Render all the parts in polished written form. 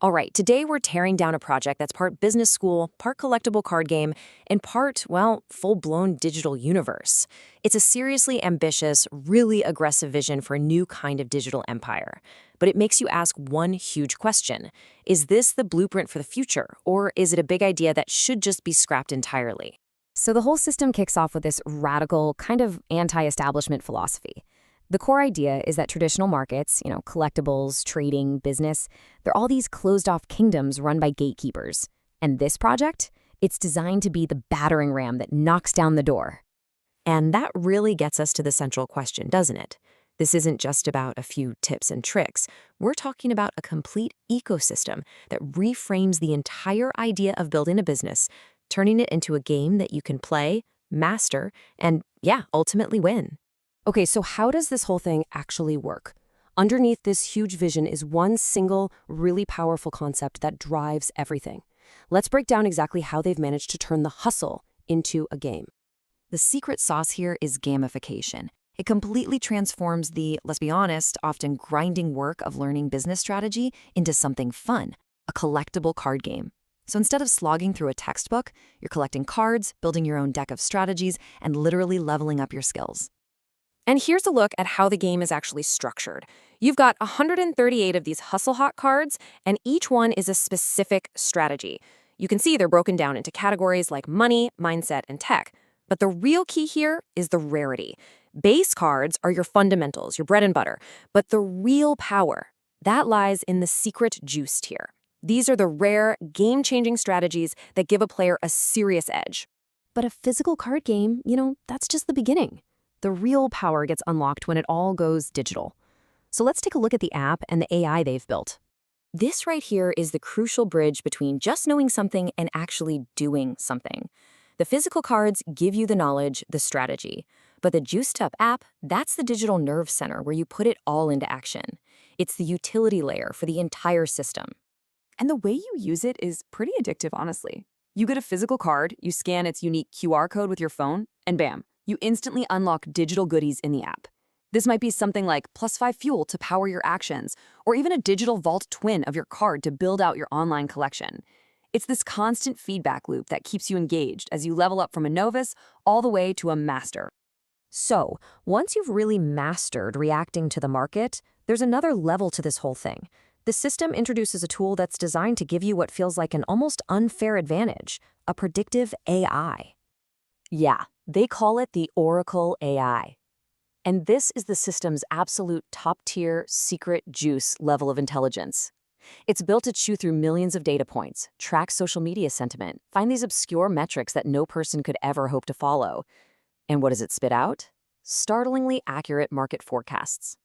All right, today we're tearing down a project that's part business school, part collectible card game, and part, well, full-blown digital universe. It's a seriously ambitious, really aggressive vision for a new kind of digital empire. But it makes you ask one huge question. Is this the blueprint for the future, or is it a big idea that should just be scrapped entirely? So the whole system kicks off with this radical, kind of anti-establishment philosophy. The core idea is that traditional markets, collectibles, trading, business, they're all these closed-off kingdoms run by gatekeepers. And this project, it's designed to be the battering ram that knocks down the door. And that really gets us to the central question, doesn't it? This isn't just about a few tips and tricks. We're talking about a complete ecosystem that reframes the entire idea of building a business, turning it into a game that you can play, master, and, ultimately win. Okay, so how does this whole thing actually work? Underneath this huge vision is one single, really powerful concept that drives everything. Let's break down exactly how they've managed to turn the hustle into a game. The secret sauce here is gamification. It completely transforms the, let's be honest, often grinding work of learning business strategy into something fun, a collectible card game. So instead of slogging through a textbook, you're collecting cards, building your own deck of strategies, and literally leveling up your skills. And here's a look at how the game is actually structured. You've got 138 of these Hustle Hot cards, and each one is a specific strategy. You can see they're broken down into categories like money, mindset, and tech. But the real key here is the rarity. Base cards are your fundamentals, your bread and butter. But the real power, that lies in the secret juice tier. These are the rare, game-changing strategies that give a player a serious edge. But a physical card game, that's just the beginning. The real power gets unlocked when it all goes digital. So let's take a look at the app and the AI they've built. This right here is the crucial bridge between just knowing something and actually doing something. The physical cards give you the knowledge, the strategy. But the Juiced Up app, that's the digital nerve center where you put it all into action. It's the utility layer for the entire system. And the way you use it is pretty addictive, honestly. You get a physical card, you scan its unique QR code with your phone, and bam, you instantly unlock digital goodies in the app. This might be something like +5 fuel to power your actions, or even a digital vault twin of your card to build out your online collection. It's this constant feedback loop that keeps you engaged as you level up from a novice all the way to a master. So, once you've really mastered reacting to the market, there's another level to this whole thing. The system introduces a tool that's designed to give you what feels like an almost unfair advantage, a predictive AI. Yeah, they call it the Oracle AI. And this is the system's absolute top-tier, secret juice level of intelligence. It's built to chew through millions of data points, track social media sentiment, find these obscure metrics that no person could ever hope to follow. And what does it spit out? Startlingly accurate market forecasts.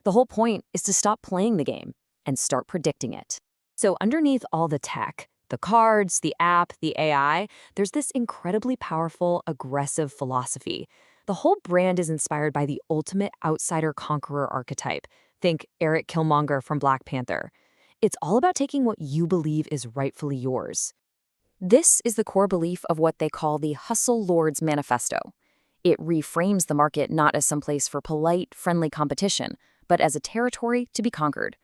The whole point is to stop playing the game and start predicting it. So underneath all the tech, the cards, the app, the AI, there's this incredibly powerful, aggressive philosophy. The whole brand is inspired by the ultimate outsider-conqueror archetype. Think Eric Killmonger from Black Panther. It's all about taking what you believe is rightfully yours. This is the core belief of what they call the Hustle Lords Manifesto. It reframes the market not as some place for polite, friendly competition, but as a territory to be conquered.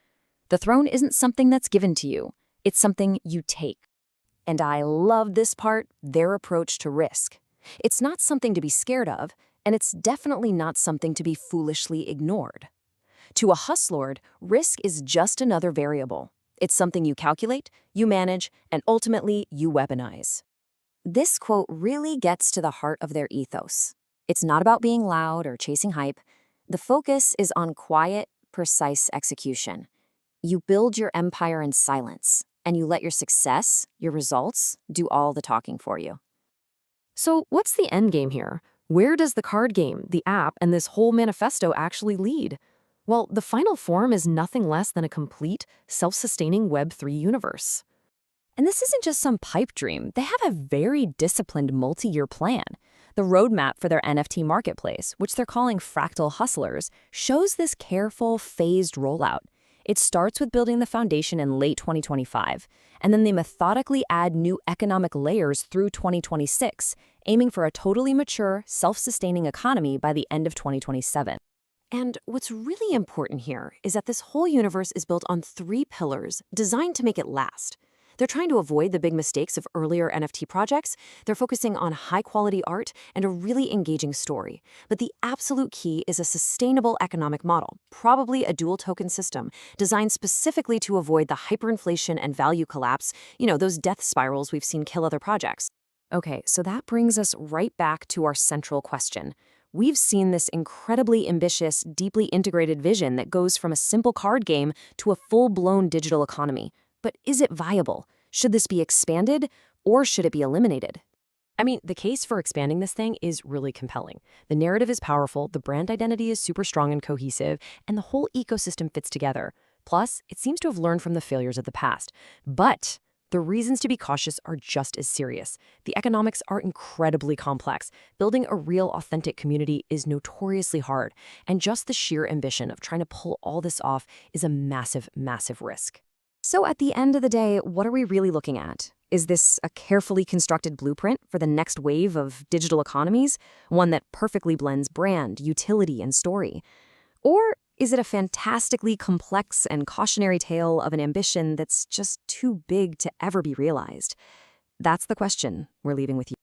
The throne isn't something that's given to you. It's something you take. And I love this part, their approach to risk. It's not something to be scared of, and it's definitely not something to be foolishly ignored. To a hustlord, risk is just another variable. It's something you calculate, you manage, and ultimately you weaponize. This quote really gets to the heart of their ethos. It's not about being loud or chasing hype. The focus is on quiet, precise execution. You build your empire in silence, and you let your success, your results, do all the talking for you. So what's the end game here? Where does the card game, the app, and this whole manifesto actually lead? Well, the final form is nothing less than a complete, self-sustaining Web3 universe. And this isn't just some pipe dream. They have a very disciplined multi-year plan. The roadmap for their NFT marketplace, which they're calling Fractal Hustlers, shows this careful, phased rollout. It starts with building the foundation in late 2025, and then they methodically add new economic layers through 2026, aiming for a totally mature, self-sustaining economy by the end of 2027. And what's really important here is that this whole universe is built on 3 pillars designed to make it last. They're trying to avoid the big mistakes of earlier NFT projects. They're focusing on high-quality art and a really engaging story. But the absolute key is a sustainable economic model, probably a dual token system, designed specifically to avoid the hyperinflation and value collapse, those death spirals we've seen kill other projects. Okay, so that brings us right back to our central question. We've seen this incredibly ambitious, deeply integrated vision that goes from a simple card game to a full-blown digital economy. But is it viable? Should this be expanded, or should it be eliminated? I mean, the case for expanding this thing is really compelling. The narrative is powerful, the brand identity is super strong and cohesive, and the whole ecosystem fits together. Plus, it seems to have learned from the failures of the past. But the reasons to be cautious are just as serious. The economics are incredibly complex. Building a real, authentic community is notoriously hard, and just the sheer ambition of trying to pull all this off is a massive, massive risk. So at the end of the day, what are we really looking at? Is this a carefully constructed blueprint for the next wave of digital economies? One that perfectly blends brand, utility, and story? Or is it a fantastically complex and cautionary tale of an ambition that's just too big to ever be realized? That's the question we're leaving with you.